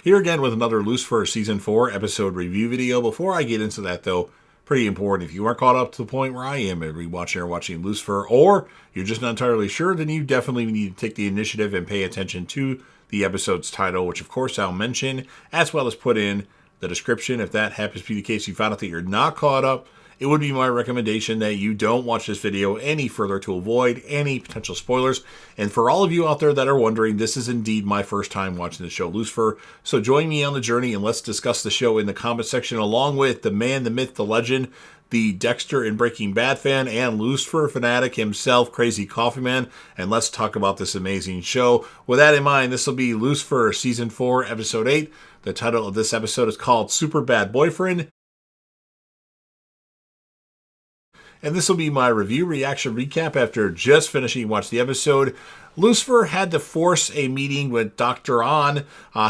Here again with another Lucifer Season 4 episode review video. Before I get into that though, pretty important, if you aren't caught up to the point where I am at rewatching or watching Lucifer, or you're just not entirely sure, then you definitely need to take the initiative and pay attention to the episode's title, which of course I'll mention, as well as put in the description. If that happens to be the case, you found out that you're not caught up, it would be my recommendation that you don't watch this video any further to avoid any potential spoilers. And for all of you out there that are wondering, this is indeed my first time watching the show Lucifer. So join me on the journey and let's discuss the show in the comment section along with the man, the myth, the legend, the Dexter and Breaking Bad fan, and Lucifer fanatic himself, Crazy Coffee Man. And let's talk about this amazing show. With that in mind, this will be Lucifer Season 4, Episode 8. The title of this episode is called Super Bad Boyfriend. And this will be my review, reaction, recap after just finishing watching the episode. Lucifer had to force a meeting with Dr. On.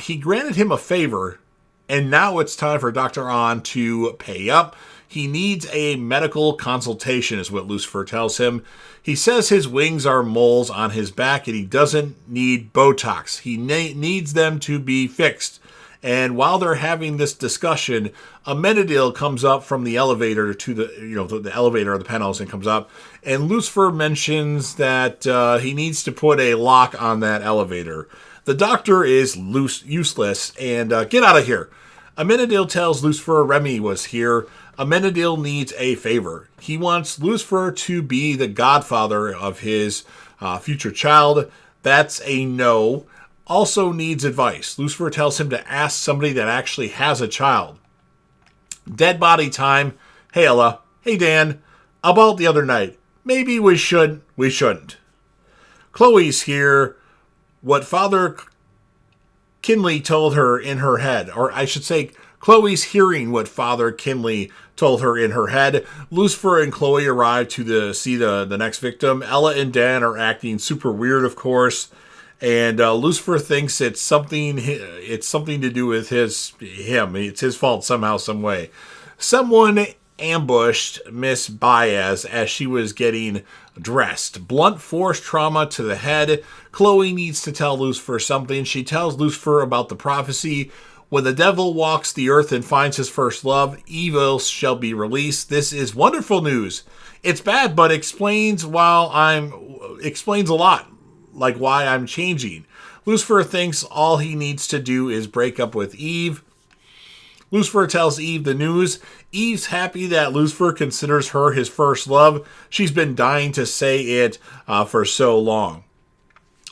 He granted him a favor, and now it's time for Dr. On to pay up. He needs a medical consultation, is what Lucifer tells him. He says his wings are moles on his back, and he doesn't need Botox. He needs them to be fixed. And while they're having this discussion, Amenadiel comes up from the elevator to the elevator of the penthouse and comes up. And Lucifer mentions that he needs to put a lock on that elevator. The doctor is useless and get out of here. Amenadiel tells Lucifer Remy was here. Amenadiel needs a favor. He wants Lucifer to be the godfather of his future child. That's a no. Also needs advice. Lucifer tells him to ask somebody that actually has a child. Dead body time. Hey Ella. Hey Dan. About the other night. Maybe we shouldn't. Chloe's here. What Father Kinley told her in her head. Or I should say, Chloe's hearing what Father Kinley told her in her head. Lucifer and Chloe arrive to see the next victim. Ella and Dan are acting super weird, of course. And Lucifer thinks it's something to do with him. It's his fault somehow, some way. Someone ambushed Miss Baez as she was getting dressed. Blunt force trauma to the head. Chloe needs to tell Lucifer something. She tells Lucifer about the prophecy. When the devil walks the earth and finds his first love, evil shall be released. This is wonderful news. It's bad, but explains a lot. Like why I'm changing. Lucifer thinks all he needs to do is break up with Eve. Lucifer tells Eve the news. Eve's happy that Lucifer considers her his first love. She's been dying to say it for so long.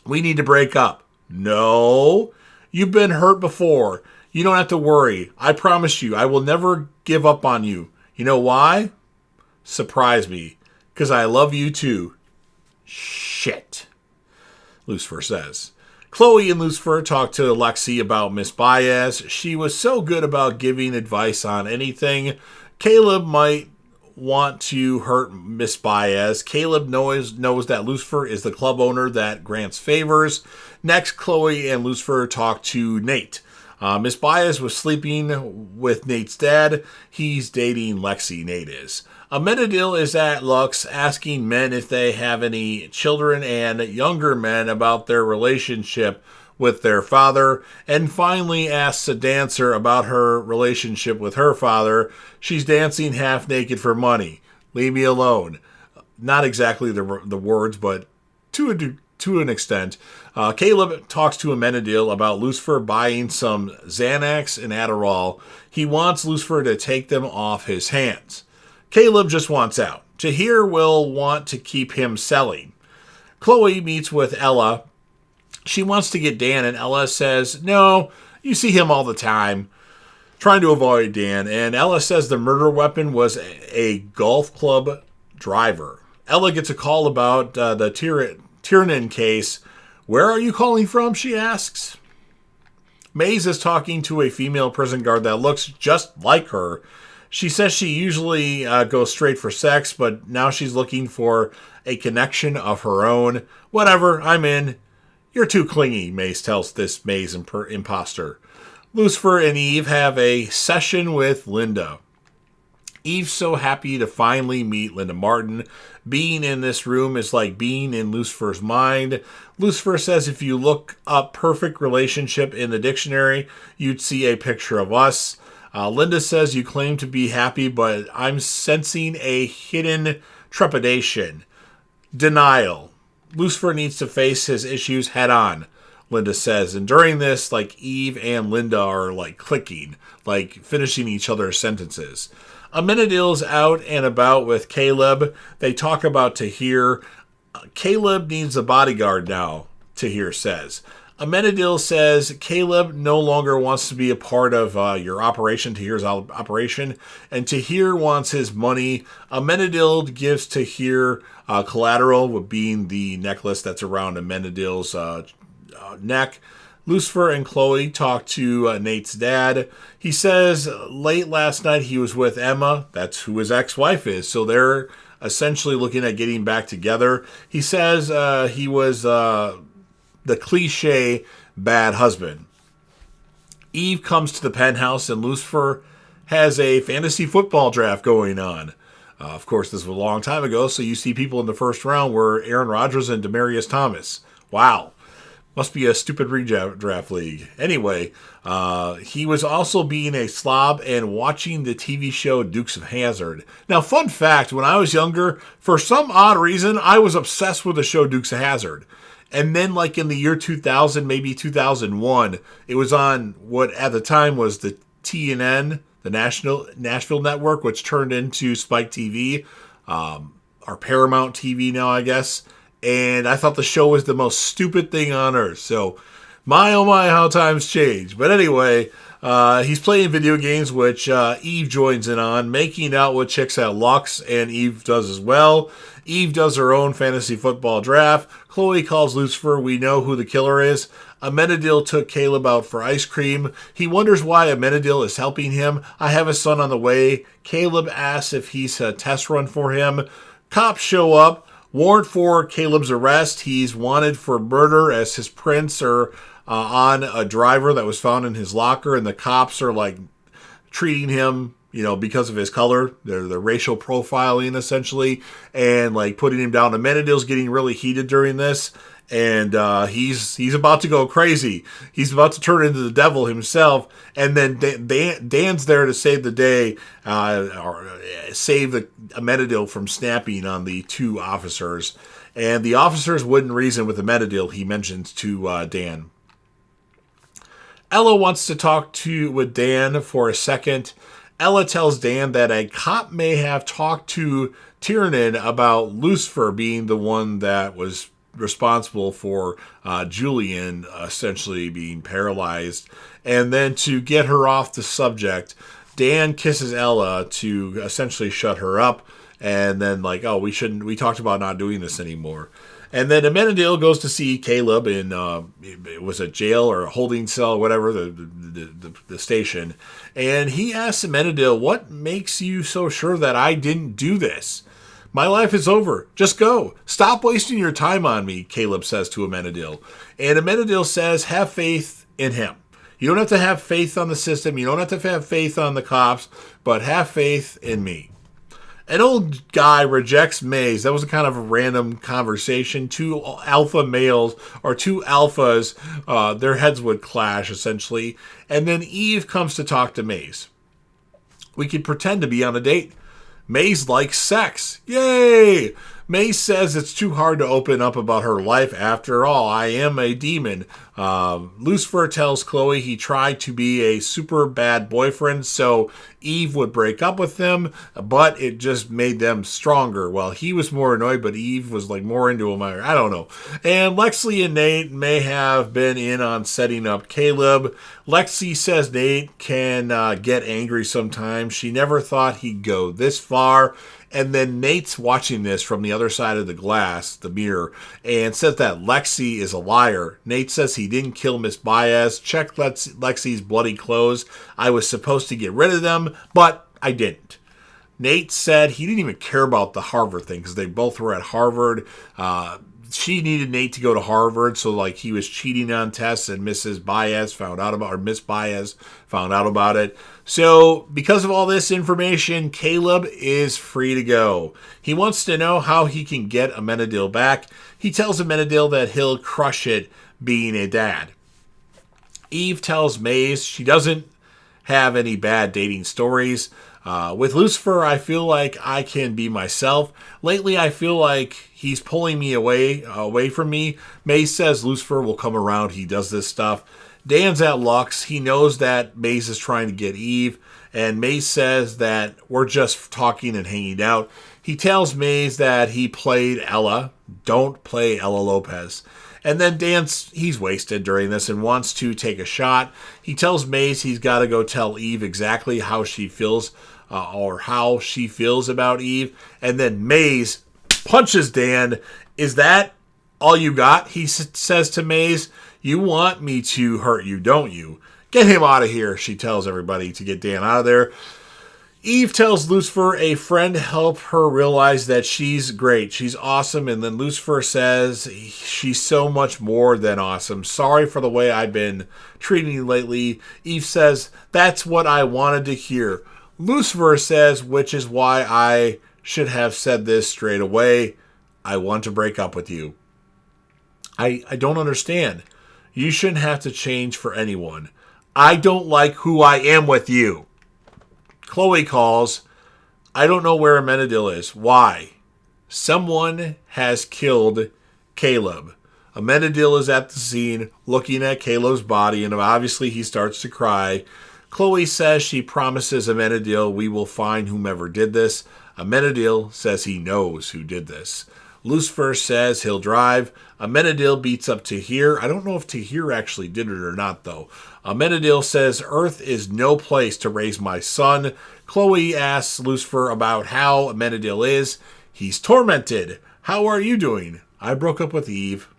We need to break up. No, you've been hurt before. You don't have to worry. I promise you, I will never give up on you. You know why? Surprise me. Because I love you too. Shit. Lucifer says. Chloe and Lucifer talk to Lexi about Miss Baez. She was so good about giving advice on anything. Caleb might want to hurt Miss Baez. Caleb knows that Lucifer is the club owner that grants favors. Next, Chloe and Lucifer talk to Nate. Miss Baez was sleeping with Nate's dad. He's dating Lexi, Nate is. Amenadiel is at Lux asking men if they have any children and younger men about their relationship with their father, and finally asks a dancer about her relationship with her father. She's dancing half naked for money. Leave me alone. Not exactly the words, but to an extent. Caleb talks to Amenadiel about Lucifer buying some Xanax and Adderall. He wants Lucifer to take them off his hands. Caleb just wants out. Tahir will want to keep him selling. Chloe meets with Ella. She wants to get Dan, and Ella says, no, you see him all the time. Trying to avoid Dan. And Ella says the murder weapon was a golf club driver. Ella gets a call about the Tiernan case. Where are you calling from, she asks. Maze is talking to a female prison guard that looks just like her. She says she usually goes straight for sex, but now she's looking for a connection of her own. Whatever, I'm in. You're too clingy, Maze tells this Maze imposter. Lucifer and Eve have a session with Linda. Eve's so happy to finally meet Linda Martin. Being in this room is like being in Lucifer's mind. Lucifer says if you look up perfect relationship in the dictionary, you'd see a picture of us. Linda says you claim to be happy, but I'm sensing a hidden trepidation. Denial. Lucifer needs to face his issues head on, Linda says. And during this, like, Eve and Linda are like clicking, like finishing each other's sentences. Amenadiel's out and about with Caleb. They talk about Tahir. Caleb needs a bodyguard now, Tahir says. Amenadiel says Caleb no longer wants to be a part of your operation, Tahir's operation, and Tahir wants his money. Amenadiel gives Tahir collateral, with being the necklace that's around Amenadiel's neck. Lucifer and Chloe talk to Nate's dad. He says late last night he was with Emma. That's who his ex-wife is. So they're essentially looking at getting back together. He says he was the cliche bad husband. Eve comes to the penthouse and Lucifer has a fantasy football draft going on. Of course, this was a long time ago, so you see people in the first round were Aaron Rodgers and Demaryius Thomas. Wow. Must be a stupid redraft league. Anyway, he was also being a slob and watching the TV show Dukes of Hazzard. Now, fun fact, when I was younger, for some odd reason, I was obsessed with the show Dukes of Hazzard. And then, like in the year 2000, maybe 2001, it was on what at the time was the TNN, the Nashville Network, which turned into Spike TV, or Paramount TV now, I guess. And I thought the show was the most stupid thing on earth. So, my oh my, how times change. But anyway, he's playing video games, which Eve joins in on, making out with chicks at Lux, and Eve does as well. Eve does her own fantasy football draft. Chloe calls Lucifer. We know who the killer is. Amenadiel took Caleb out for ice cream. He wonders why Amenadiel is helping him. I have a son on the way. Caleb asks if he's a test run for him. Cops show up. Warrant for Caleb's arrest. He's wanted for murder, as his prints are on a driver that was found in his locker, and the cops are like treating him, because of his color. They're racial profiling essentially, and like putting him down. Amenadiel's getting really heated during this, and he's about to go crazy. He's about to turn into the devil himself, and then Dan's there to save the day, or save Amenadiel from snapping on the two officers. And the officers wouldn't reason with Amenadiel, he mentions to Dan. Ella wants to talk with Dan for a second. Ella tells Dan that a cop may have talked to Tiernan about Lucifer being the one that was responsible for Julian essentially being paralyzed. And then to get her off the subject, Dan kisses Ella to essentially shut her up. And then we talked about not doing this anymore. And then Amenadiel goes to see Caleb in, it was a jail or a holding cell, whatever, the station. And he asks Amenadiel, what makes you so sure that I didn't do this? My life is over. Just go. Stop wasting your time on me, Caleb says to Amenadiel. And Amenadiel says, have faith in him. You don't have to have faith on the system. You don't have to have faith on the cops, but have faith in me. An old guy rejects Maze. That was a kind of a random conversation. Two alpha males, or two alphas, their heads would clash, essentially. And then Eve comes to talk to Maze. We could pretend to be on a date. Maze likes sex. Yay! Maze says it's too hard to open up about her life. After all, I am a demon. Lucifer tells Chloe he tried to be a super bad boyfriend so Eve would break up with him, but it just made them stronger. Well, he was more annoyed, but Eve was more into him. I don't know. And Lexi and Nate may have been in on setting up Caleb. Lexi says Nate can get angry sometimes. She never thought he'd go this far. And then Nate's watching this from the other side of the glass, the mirror, and says that Lexi is a liar. Nate says he didn't kill Miss Baez. Check Lexi's bloody clothes. I was supposed to get rid of them, but I didn't. Nate said he didn't even care about the Harvard thing because they both were at Harvard. she needed Nate to go to Harvard, so like he was cheating on tests, and Miss Baez found out about it. So because of all this information, Caleb is free to go. He wants to know how he can get Amenadiel back. He tells Amenadiel that he'll crush it being a dad. Eve tells Maze she doesn't have any bad dating stories. With Lucifer, I feel like I can be myself. Lately, I feel like he's pulling me away from me. Maze says Lucifer will come around. He does this stuff. Dan's at Lux. He knows that Maze is trying to get Eve. And Maze says that we're just talking and hanging out. He tells Maze that he played Ella. Don't play Ella Lopez. And then he's wasted during this and wants to take a shot. He tells Maze he's got to go tell Eve exactly how she feels about Eve. And then Maze punches Dan. Is that all you got? He says to Maze, you want me to hurt you, don't you? Get him out of here, she tells everybody to get Dan out of there. Eve tells Lucifer a friend helped her realize that she's great. She's awesome. And then Lucifer says she's so much more than awesome. Sorry for the way I've been treating you lately. Eve says, that's what I wanted to hear. Lucifer says, which is why I should have said this straight away. I want to break up with you. I don't understand. You shouldn't have to change for anyone. I don't like who I am with you. Chloe calls. I don't know where Amenadiel is. Why? Someone has killed Caleb. Amenadiel is at the scene looking at Caleb's body, and obviously he starts to cry. Chloe says she promises Amenadiel we will find whomever did this. Amenadiel says he knows who did this. Lucifer says he'll drive. Amenadiel beats up Tahir. I don't know if Tahir actually did it or not, though. Amenadiel says Earth is no place to raise my son. Chloe asks Lucifer about how Amenadiel is. He's tormented. How are you doing? I broke up with Eve.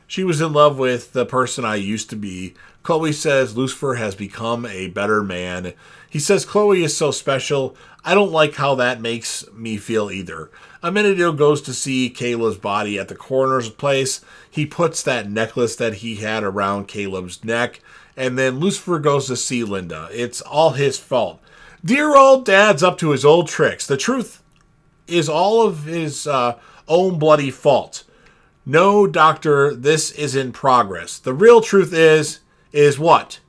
She was in love with the person I used to be. Chloe says Lucifer has become a better man. He says Chloe is so special. I don't like how that makes me feel either. Amenadiel goes to see Caleb's body at the coroner's place. He puts that necklace that he had around Caleb's neck. And then Lucifer goes to see Linda. It's all his fault. Dear old dad's up to his old tricks. The truth is all of his own bloody fault. No, doctor, this isn't progress. The real truth is what?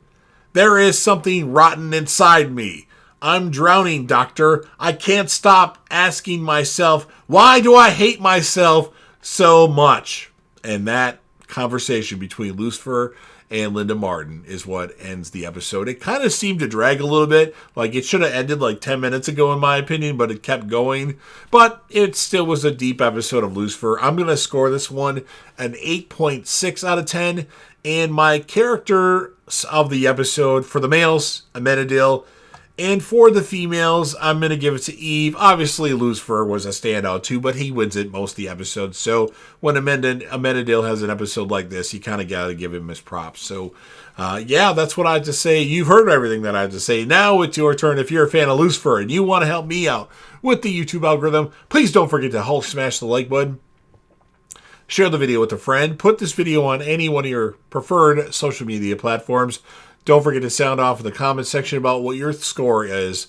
There is something rotten inside me. I'm drowning, doctor. I can't stop asking myself, why do I hate myself so much? And that conversation between Lucifer and Linda Martin is what ends the episode. It kind of seemed to drag a little bit. Like it should have ended like 10 minutes ago in my opinion, but it kept going. But it still was a deep episode of Lucifer. I'm going to score this one an 8.6 out of 10. And my character of the episode for the males, Amenadiel, and for the females, I'm going to give it to Eve. Obviously, Lucifer was a standout too, but he wins it most of the episodes. So when Amenadiel has an episode like this, you kind of got to give him his props. So, yeah, that's what I have to say. You've heard everything that I have to say. Now it's your turn. If you're a fan of Lucifer and you want to help me out with the YouTube algorithm, please don't forget to Hulk smash the like button. Share the video with a friend. Put this video on any one of your preferred social media platforms. Don't forget to sound off in the comment section about what your score is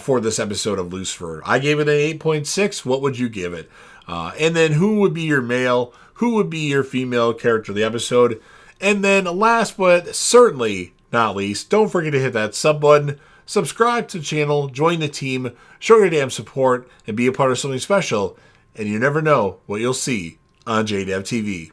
for this episode of Lucifer. I gave it an 8.6. What would you give it? And then who would be your male? Who would be your female character of the episode? And then last but certainly not least, don't forget to hit that sub button, subscribe to the channel, join the team, show your damn support, and be a part of something special. And you never know what you'll see on JDev TV.